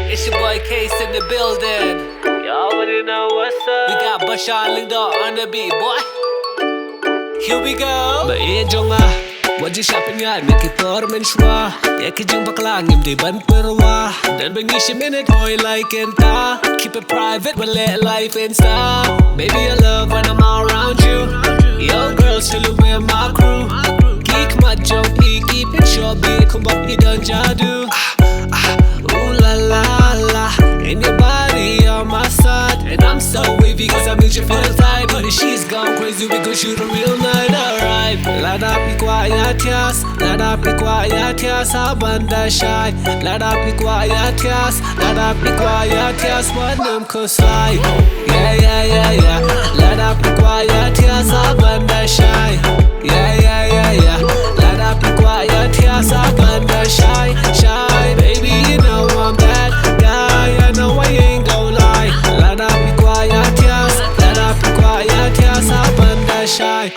It's your boy Kace in the building. Y'all already know what's up. We got Bashan Lyngdoh on the beat, boy. Here we go. Maedjonga, wajib shopping yard, make it for menshwa. Yakijung baklang, im di ban perwa. Dan bengish minute, boy like enta. Keep it private, but let life insta. Baby, I love when I'm all around you. Yo, girls, still with my crew. Geek my joke, keep it short, be kumbap ni dan jadu. Ooh la la la, and your body on my side. And I'm so wavy cause I made you feel tight. But if she's gone crazy, we gon' shoot a real night, alright. Lada pikwa ya Thias, lada pikwa ya Thias, abanda shy. Lada pikwa ya Thias, lada pikwa ya Thias, wanam kusai. Yeah, yeah, yeah, yeah. Lada pikwa ya Thias, abanda shy. Yeah, yeah, yeah, yeah. Lada pikwa ya Thias, abanda shy, shy. Baby, you know I'm that guy, I know I ain't gon' lie. Lada pikwa ya Thias, lada pikwa ya Thias, abanda shy,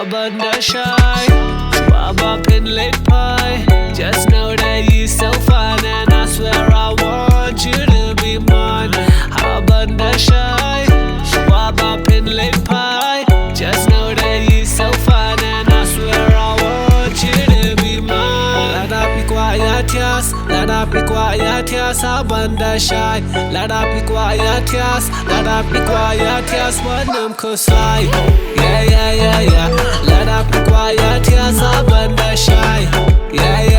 abanda shy. Schwab up in late pie. Just know that you so fine, and I swear I want you to be mine. Abanda shy. Schwab up in late pie. Just know that you so fine, and I swear I want you to be mine. Lada pikwa ya Thias, lada pikwa ya Thias, abanda shy. Lada pikwa ya Thias, lada pikwa ya Thias, wanam kusai. Yeah, yeah, yeah, yeah. Lada pikwa ya Thias, abanda shy. Yeah, yeah.